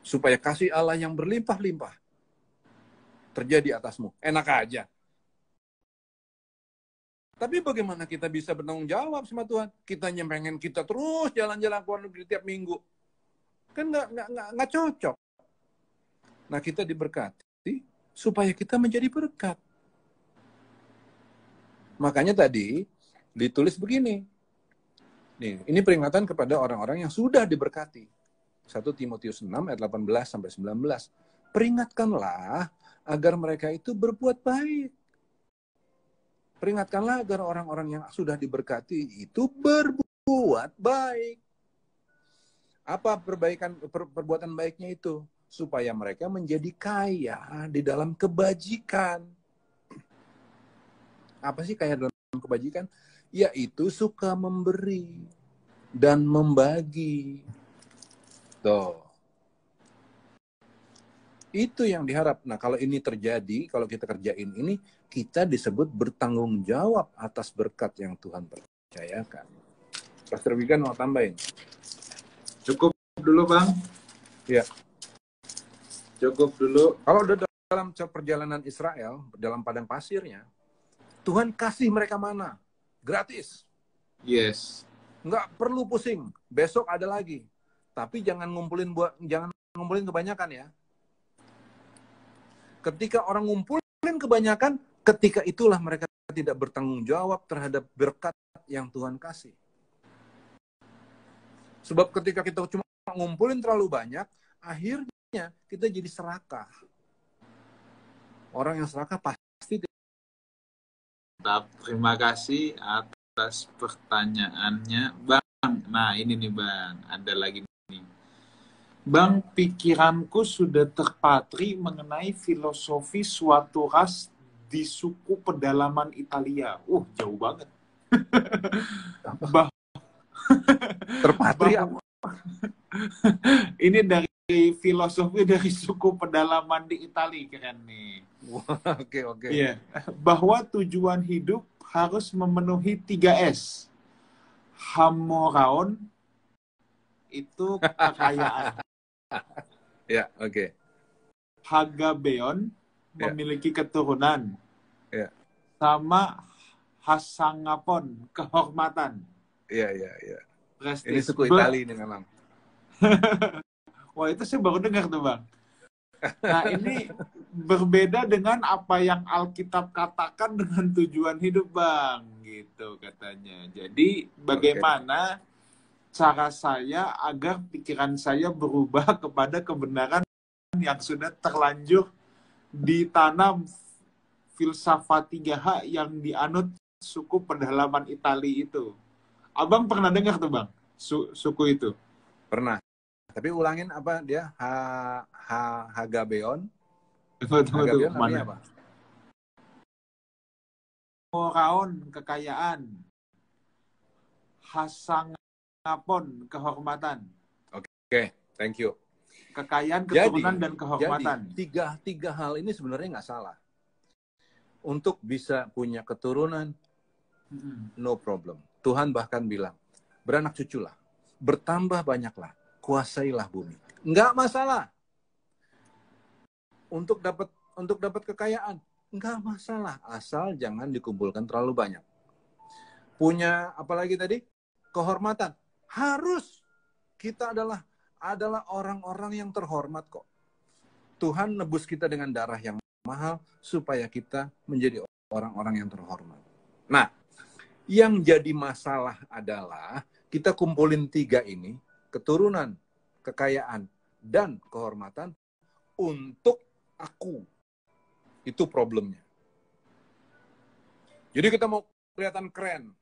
Supaya kasih Allah yang berlimpah-limpah terjadi atasmu. Enak aja. Tapi bagaimana kita bisa bertanggung jawab sama Tuhan? Kita pengen kita terus jalan-jalan ke luar negeri tiap minggu. Kan nggak cocok. Nah kita diberkati supaya kita menjadi berkat. Makanya tadi ditulis begini. Nih, ini peringatan kepada orang-orang yang sudah diberkati. 1 Timotius 6 ayat 18 sampai 19. Peringatkanlah agar mereka itu berbuat baik. Peringatkanlah agar orang-orang yang sudah diberkati itu berbuat baik. Apa perbuatan baiknya itu? Supaya mereka menjadi kaya di dalam kebajikan. Apa sih kaya dalam kebajikan? Yaitu suka memberi dan membagi. Tuh. Itu yang diharap. Nah, kalau ini terjadi, kalau kita kerjain ini, kita disebut bertanggung jawab atas berkat yang Tuhan percayakan. Pastor Wigan mau tambahin? Cukup dulu, Bang. Ya. Cukup dulu. Kalau udah dalam perjalanan Israel, dalam padang pasirnya, Tuhan kasih mereka mana? Gratis. Yes. Nggak perlu pusing. Besok ada lagi. Tapi jangan ngumpulin kebanyakan ya. Ketika orang ngumpulin kebanyakan, ketika itulah mereka tidak bertanggung jawab terhadap berkat yang Tuhan kasih. Sebab ketika kita cuma ngumpulin terlalu banyak, akhirnya kita jadi serakah. Orang yang serakah pasti. Terima kasih atas pertanyaannya, Bang. Nah, ini nih, Bang. Ada lagi nih. Bang, pikiranku sudah terpatri mengenai filosofi suatu ras di suku pedalaman Italia. Jauh banget. Terpatri apa? Ini dari filosofi dari suku pedalaman di Italia, keren nih. Oke. Iya. Bahwa tujuan hidup harus memenuhi 3S. Hamoraon itu kekayaan. Ya, oke. Hagabeon memiliki keturunan. Ya. Sama Hasangapon kehormatan. Iya. Prestis. Ini suku Itali ini memang. Wah, itu saya baru dengar tuh, Bang. Nah, ini berbeda dengan apa yang Alkitab katakan dengan tujuan hidup, Bang. Gitu katanya. Jadi, bagaimana cara saya agar pikiran saya berubah kepada kebenaran yang sudah terlanjur ditanam filsafat 3H yang dianut suku pedalaman Itali itu. Abang pernah dengar tuh, Bang, suku itu? Pernah. Tapi ulangin apa dia? Hagabeon. Hagabeon artinya apa? Moraon, kekayaan. Hasangapon, kehormatan. thank you. Kekayaan, keturunan, dan kehormatan. Jadi tiga hal ini sebenarnya nggak salah. Untuk bisa punya keturunan, no problem. Tuhan bahkan bilang, beranak cuculah, bertambah banyaklah, kuasailah bumi. Nggak masalah. Untuk dapat kekayaan, nggak masalah, asal jangan dikumpulkan terlalu banyak. Punya apalagi tadi? Kehormatan. Harus. Kita adalah orang-orang yang terhormat kok. Tuhan nebus kita dengan darah yang mahal supaya kita menjadi orang-orang yang terhormat. Nah, yang jadi masalah adalah kita kumpulin tiga ini, keturunan, kekayaan, dan kehormatan untuk aku. Itu problemnya. Jadi kita mau kelihatan keren.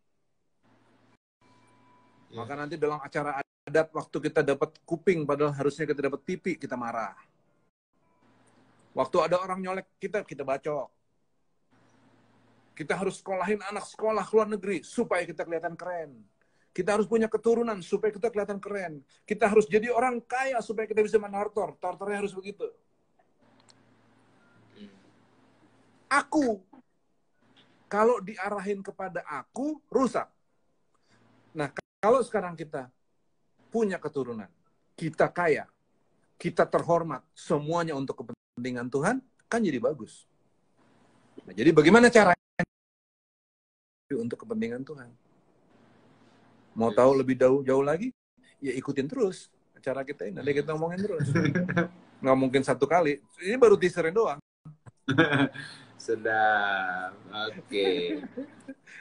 Maka nanti dalam acara adat, waktu kita dapat kuping, padahal harusnya kita dapat pipi, kita marah. Waktu ada orang nyolek kita bacok. Kita harus sekolahin anak sekolah ke luar negeri supaya kita kelihatan keren. Kita harus punya keturunan supaya kita kelihatan keren. Kita harus jadi orang kaya supaya kita bisa menartor. Tartornya harus begitu. Aku. Kalau diarahin kepada aku, rusak. Nah, kalau sekarang kita punya keturunan, kita kaya, kita terhormat, semuanya untuk kepentingan Tuhan, kan jadi bagus. Nah, jadi bagaimana caranya untuk kepentingan Tuhan? Mau tahu lebih jauh lagi? Ya ikutin terus acara kita ini. Nanti kita ngomongin terus. Nggak mungkin satu kali. Ini baru teaserin doang. Sedap. Oke.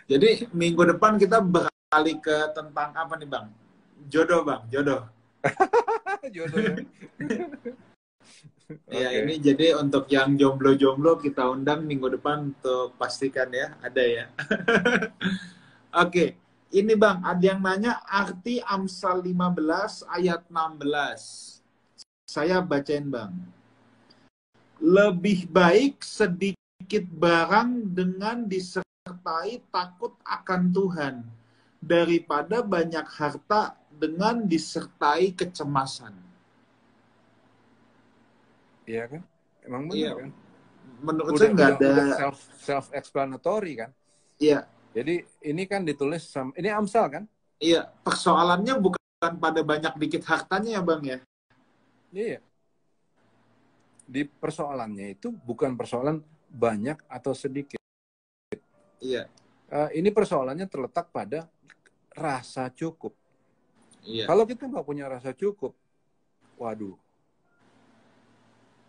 Jadi minggu depan kita beralih ke tentang apa nih Bang? Jodoh Bang, jodoh. Jodoh ya. Ya ini jadi untuk yang jomblo-jomblo kita undang minggu depan untuk pastikan ya, ada ya. Oke, ini Bang, ada yang nanya arti Amsal 15 ayat 16. Saya bacain Bang. Lebih baik sedikit barang dengan disertai takut akan Tuhan daripada banyak harta dengan disertai kecemasan. Iya kan? Emang benar kan? Menurut saya nggak ada self-explanatory kan? Iya. Jadi ini kan ditulis ini Amsal kan? Iya. Persoalannya bukan pada banyak dikit hartanya ya Bang ya? Iya. Di persoalannya itu bukan persoalan banyak atau sedikit. Iya. Ini persoalannya terletak pada rasa cukup. Iya. Kalau kita nggak punya rasa cukup, waduh,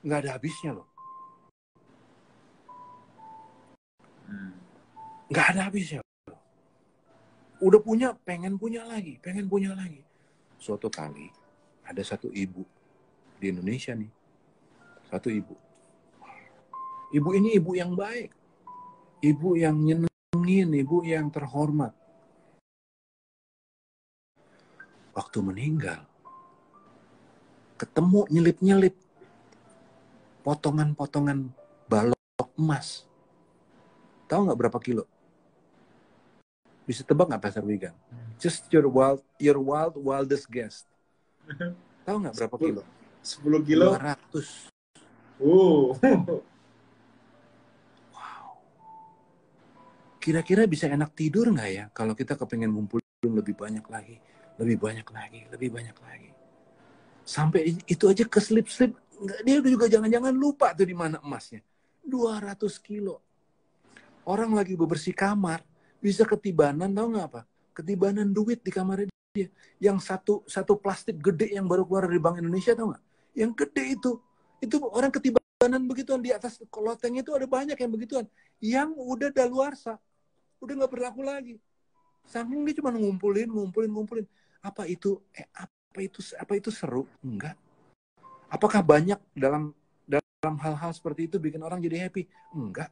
nggak ada habisnya loh. Nggak ada habisnya loh. Udah punya, pengen punya lagi. Suatu kali, ada satu ibu di Indonesia nih. Satu ibu. Ibu ini ibu yang baik. Ibu yang nyenengin, ibu yang terhormat. Waktu meninggal, ketemu nyelip-nyelip potongan-potongan balok emas. Tahu nggak berapa kilo? Bisa tebak nggak Pastor Wigan? Just your wildest guess. Tahu nggak berapa kilo? 10 kilo? 200. Wow. Kira-kira bisa enak tidur nggak ya kalau kita kepengen ngumpulin lebih banyak lagi. Sampai itu aja keslip-slip. Dia juga jangan-jangan lupa tuh di mana emasnya. 200 kilo. Orang lagi bebersih kamar, bisa ketibanan, tahu nggak apa? Ketibanan duit di kamarnya dia. Yang satu plastik gede yang baru keluar dari Bank Indonesia, tahu nggak? Yang gede itu orang ketibanan begituan. Di atas loteng itu ada banyak yang begituan. Yang udah daluarsa. Udah nggak berlaku lagi. Saking dia cuma ngumpulin. Apa itu seru? Enggak. Apakah banyak dalam hal-hal seperti itu bikin orang jadi happy? Enggak.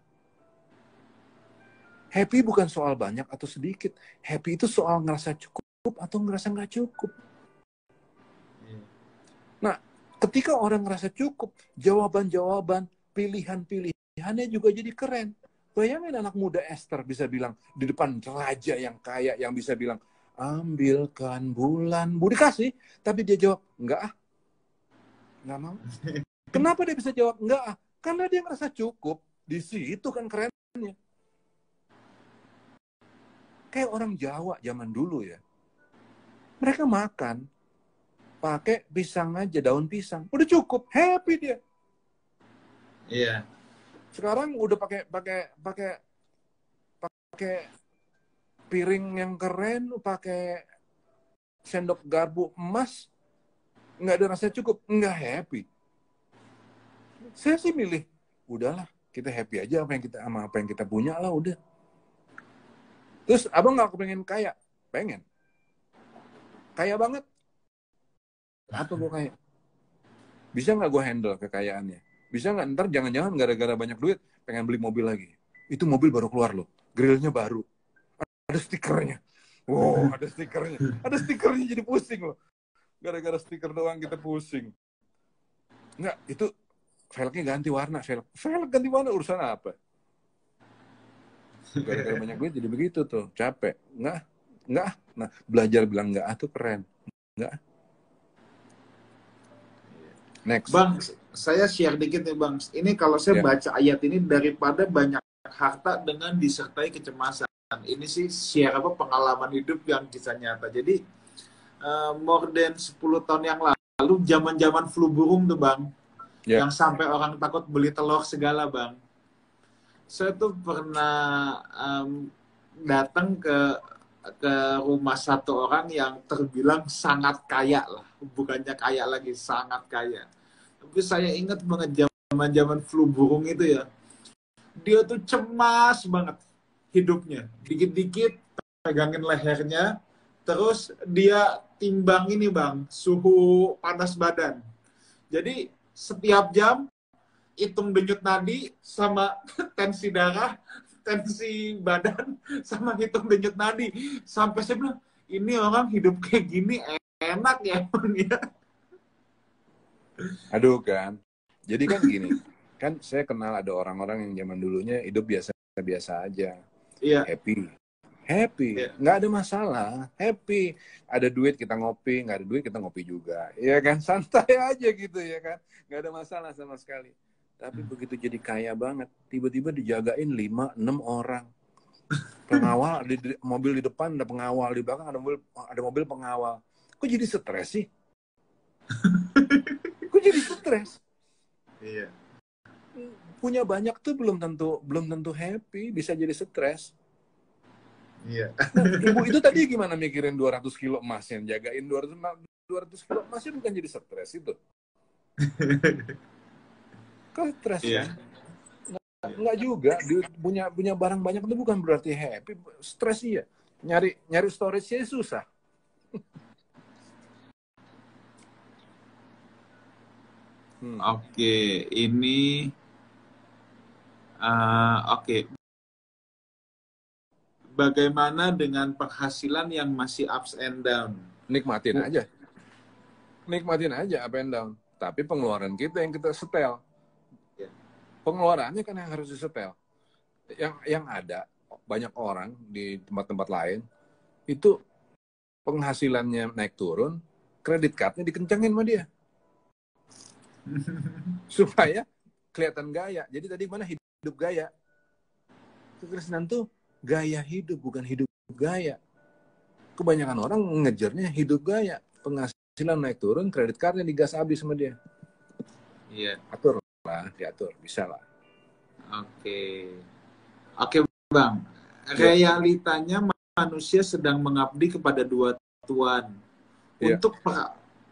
Happy bukan soal banyak atau sedikit. Happy itu soal ngerasa cukup atau ngerasa nggak cukup. Nah, ketika orang ngerasa cukup, jawaban-jawaban, pilihan-pilihannya juga jadi keren. Bayangin anak muda Esther bisa bilang di depan raja yang kaya, yang bisa bilang, ambilkan bulan. Budi kasih, tapi dia jawab, enggak ah. Enggak mau. Kenapa dia bisa jawab enggak ah? Karena dia merasa cukup. Di situ kan kerennya. Kayak orang Jawa zaman dulu ya. Mereka makan pakai pisang aja, daun pisang. Udah cukup, happy dia. Iya. Sekarang udah pakai piring yang keren, pakai sendok garpu emas, nggak ada rasa cukup, nggak happy. Saya sih milih, udahlah, kita happy aja sama apa yang kita punya lah, udah. Terus abang nggak kepengen kaya? Pengen. Kaya banget. Apa gue kaya? Bisa nggak gue handle kekayaannya? Bisa nggak ntar jangan-jangan gara-gara banyak duit pengen beli mobil lagi? Itu mobil baru keluar loh, grillnya baru, ada stikernya. Wow, ada stikernya. Ada stikernya jadi pusing loh. Gara-gara stiker doang kita pusing. Enggak, itu velgnya ganti warna. Velg ganti warna urusan apa? Gara-gara banyak duit jadi begitu tuh. Capek. Enggak. Nah, belajar bilang enggak tuh keren. Enggak. Next. Bang, saya share dikit nih Bang. Ini kalau saya baca ayat ini, daripada banyak harta dengan disertai kecemasan. Ini sih share pengalaman hidup yang kisah nyata. Jadi more than 10 tahun yang lalu, zaman-zaman flu burung tuh Bang. Yang sampai orang takut beli telur segala Bang. Saya tuh pernah datang ke rumah satu orang yang terbilang sangat kaya lah. Bukannya kaya lagi, sangat kaya. Tapi saya ingat banget zaman-zaman flu burung itu ya. Dia tuh cemas banget hidupnya. Dikit-dikit pegangin lehernya, terus dia timbang ini Bang, suhu panas badan. Jadi setiap jam hitung denyut nadi sama tensi darah, tensi badan, sama hitung denyut nadi. Sampai saya bilang, ini orang hidup kayak gini enak ya Bang ya. Aduh kan. Jadi kan gini, kan saya kenal ada orang-orang yang zaman dulunya hidup biasa-biasa aja. Iya. Happy, nggak ada masalah, happy. Ada duit kita ngopi, nggak ada duit kita ngopi juga, ya kan, santai aja gitu ya kan, nggak ada masalah sama sekali. Tapi begitu jadi kaya banget, tiba-tiba dijagain 5-6 orang, pengawal di mobil di depan ada pengawal, di belakang ada mobil pengawal. Kok jadi stres sih? Kok jadi stres? Iya. Punya banyak tuh belum tentu happy, bisa jadi stres. Iya. Nah, ibu itu tadi gimana mikirin 200 kilo emas yang jagain 200 kilo emasnya bukan jadi stres itu. Kan stres kan? Enggak juga. Punya barang banyak itu bukan berarti happy. Stres iya. Nyari storage-nya susah. Oke, ini oke. Bagaimana dengan penghasilan yang masih ups and down? Nikmatin aja up and down. Tapi pengeluaran kita yang kita setel. Pengeluarannya kan yang harus disetel. Yang ada banyak orang di tempat-tempat lain itu penghasilannya naik turun, kredit cardnya dikencengin sama dia supaya kelihatan gaya. Jadi tadi mana hidup gaya? Kekristenan tuh gaya hidup, bukan hidup gaya. Kebanyakan orang ngejarnya hidup gaya. Penghasilan naik turun, kredit cardnya digas habis sama dia. Iya. Atur lah, diatur, bisa lah. Oke Bang. Realitanya manusia sedang mengabdi kepada dua Tuhan. Ya.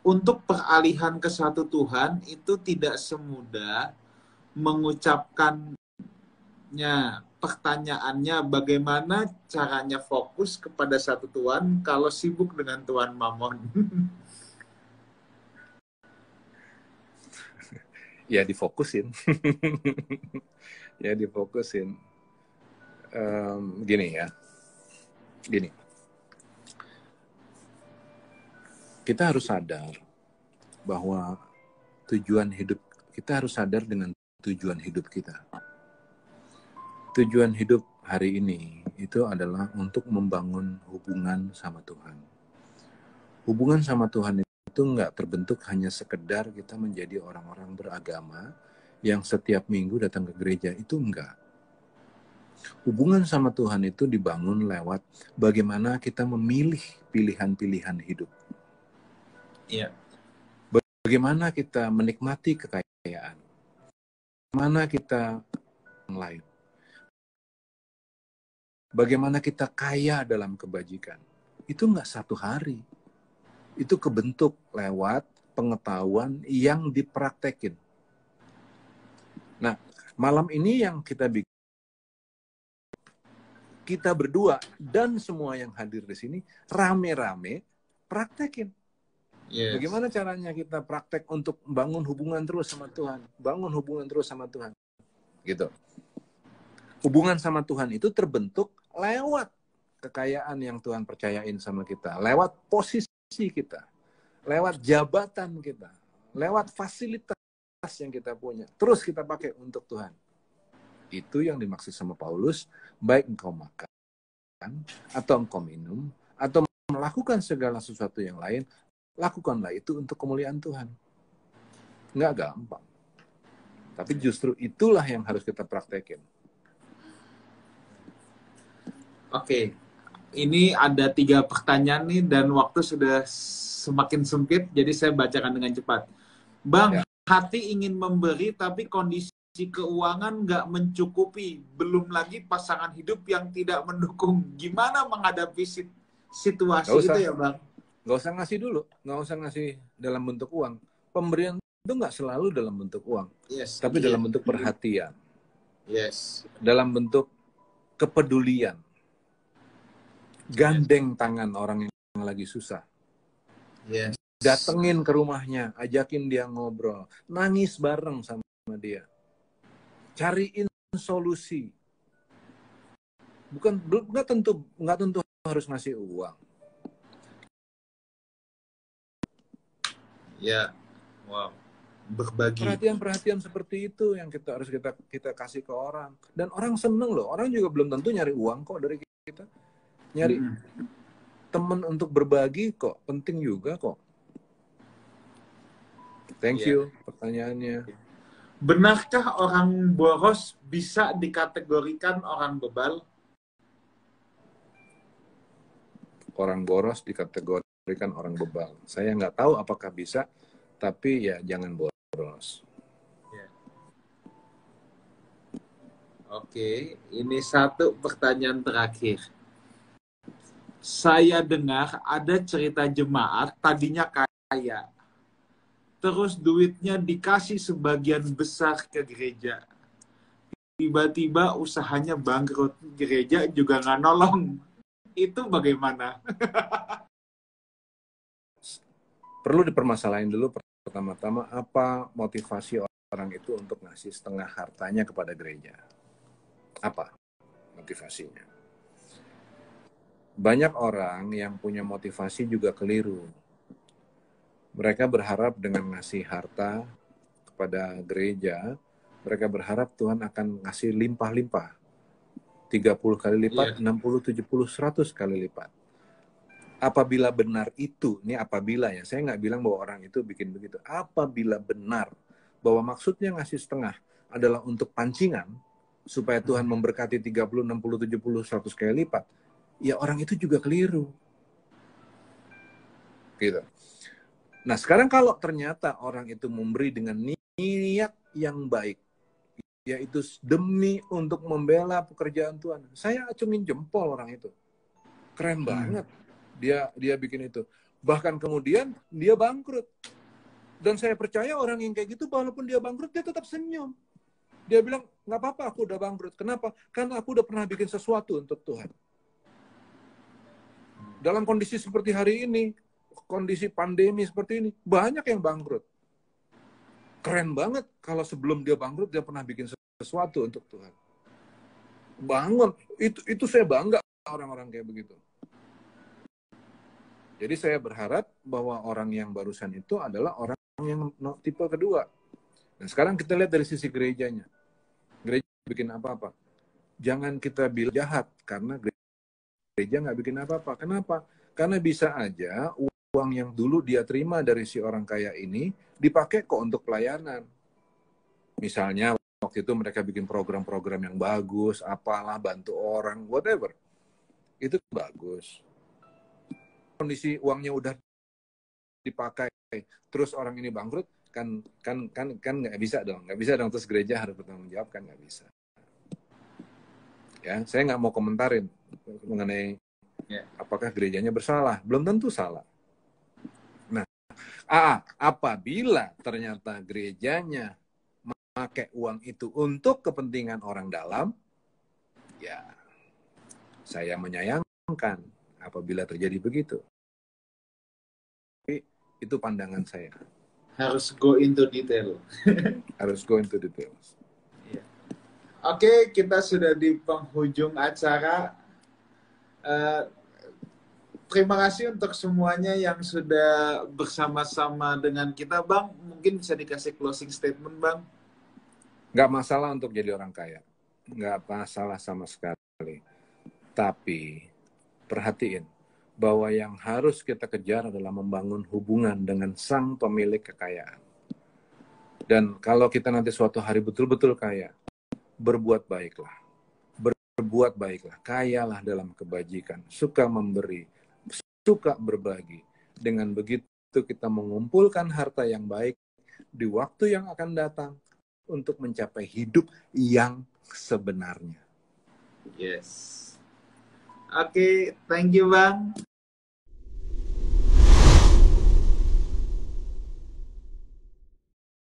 Untuk peralihan ke satu Tuhan itu tidak semudah mengucapkannya. Pertanyaannya, bagaimana caranya fokus kepada satu Tuhan kalau sibuk dengan Tuhan Mamon? Ya difokusin. Gini. Kita harus sadar bahwa kita harus sadar dengan tujuan hidup kita. Tujuan hidup hari ini itu adalah untuk membangun hubungan sama Tuhan. Hubungan sama Tuhan itu nggak terbentuk hanya sekedar kita menjadi orang-orang beragama yang setiap minggu datang ke gereja, itu enggak. Hubungan sama Tuhan itu dibangun lewat bagaimana kita memilih pilihan-pilihan hidup. Iya. Bagaimana kita menikmati kekayaan. Bagaimana kita yang lain. Bagaimana kita kaya dalam kebajikan. Itu enggak satu hari. Itu kebentuk lewat pengetahuan yang dipraktekin. Nah, malam ini yang kita bikin, kita berdua dan semua yang hadir di sini rame-rame praktekin. Yes. Bagaimana caranya kita praktek untuk bangun hubungan terus sama Tuhan, bangun hubungan terus sama Tuhan, gitu. Hubungan sama Tuhan itu terbentuk lewat kekayaan yang Tuhan percayain sama kita, lewat posisi kita, lewat jabatan kita, lewat fasilitas yang kita punya, terus kita pakai untuk Tuhan. Itu yang dimaksud sama Paulus, baik engkau makan, atau engkau minum, atau melakukan segala sesuatu yang lain, lakukanlah itu untuk kemuliaan Tuhan. Nggak gampang. Tapi justru itulah yang harus kita praktekin. Oke, ini ada 3 pertanyaan nih, dan waktu sudah semakin sempit, jadi saya bacakan dengan cepat. Bang, hati ingin memberi, tapi kondisi keuangan nggak mencukupi. Belum lagi pasangan hidup yang tidak mendukung. Gimana menghadapi situasi itu ya, Bang? Nggak usah ngasih dulu. Nggak usah ngasih dalam bentuk uang. Pemberian itu nggak selalu dalam bentuk uang. Yes, tapi dalam bentuk perhatian. Yes. Dalam bentuk kepedulian. Gandeng tangan orang yang lagi susah. Yes. Datengin ke rumahnya, ajakin dia ngobrol, nangis bareng sama dia, cariin solusi. Nggak tentu harus ngasih uang. Ya, wow, berbagi. Perhatian seperti itu yang harus kita kasih ke orang, dan orang seneng loh. Orang juga belum tentu nyari uang kok dari kita, nyari teman untuk berbagi kok, penting juga kok. Thank you pertanyaannya. Benarkah orang boros bisa dikategorikan orang bebal? Orang boros dikategorikan orang bebal. Saya nggak tahu apakah bisa, tapi ya jangan boros. Oke, ini satu pertanyaan terakhir. Saya dengar ada cerita jemaat tadinya kaya, terus duitnya dikasih sebagian besar ke gereja. Tiba-tiba usahanya bangkrut, gereja juga nggak nolong. Itu bagaimana? Perlu dipermasalahin dulu pertama-tama apa motivasi orang itu untuk ngasih setengah hartanya kepada gereja. Apa motivasinya? Banyak orang yang punya motivasi juga keliru. Mereka berharap dengan ngasih harta kepada gereja, mereka berharap Tuhan akan ngasih limpah-limpah. 30 kali lipat, 60, 70, 100 kali lipat. Apabila benar itu, ini apabila ya, saya nggak bilang bahwa orang itu bikin begitu. Apabila benar bahwa maksudnya ngasih setengah adalah untuk pancingan, supaya Tuhan memberkati 30, 60, 70, 100 kali lipat, ya orang itu juga keliru. Gitu. Nah, sekarang kalau ternyata orang itu memberi dengan niat yang baik, yaitu demi untuk membela pekerjaan Tuhan, saya acungin jempol orang itu. Keren banget dia bikin itu. Bahkan kemudian dia bangkrut. Dan saya percaya orang yang kayak gitu, walaupun dia bangkrut, dia tetap senyum. Dia bilang, nggak apa-apa, aku udah bangkrut. Kenapa? Karena aku udah pernah bikin sesuatu untuk Tuhan. Dalam kondisi seperti hari ini, kondisi pandemi seperti ini, banyak yang bangkrut. Keren banget kalau sebelum dia bangkrut, dia pernah bikin sesuatu untuk Tuhan. Bangun. Itu saya bangga orang-orang kayak begitu. Jadi saya berharap bahwa orang yang barusan itu adalah orang yang tipe kedua. Nah, sekarang kita lihat dari sisi gerejanya. Gereja bikin apa-apa. Jangan kita bilang jahat, karena gereja gereja nggak bikin apa-apa. Kenapa? Karena bisa aja uang yang dulu dia terima dari si orang kaya ini dipakai kok untuk pelayanan. Misalnya waktu itu mereka bikin program-program yang bagus, apalah, bantu orang, whatever. Itu bagus. Kondisi uangnya udah dipakai, terus orang ini bangkrut, kan nggak bisa dong, terus gereja harus bertanggung jawab, kan nggak bisa. Ya, saya nggak mau komentarin mengenai apakah gerejanya bersalah, belum tentu salah. Nah, apabila ternyata gerejanya memakai uang itu untuk kepentingan orang dalam, ya saya menyayangkan apabila terjadi begitu. Tapi itu pandangan saya. Harus go into detail. Harus go into details. Oke, kita sudah di penghujung acara. Terima kasih untuk semuanya yang sudah bersama-sama dengan kita, Bang. Mungkin bisa dikasih closing statement, Bang. Nggak masalah untuk jadi orang kaya. Nggak masalah sama sekali. Tapi perhatiin bahwa yang harus kita kejar adalah membangun hubungan dengan sang pemilik kekayaan. Dan kalau kita nanti suatu hari betul-betul kaya, berbuat baiklah. Berbuat baiklah. Kayalah dalam kebajikan. Suka memberi. Suka berbagi. Dengan begitu kita mengumpulkan harta yang baik di waktu yang akan datang untuk mencapai hidup yang sebenarnya. Yes. Oke, thank you, Bang.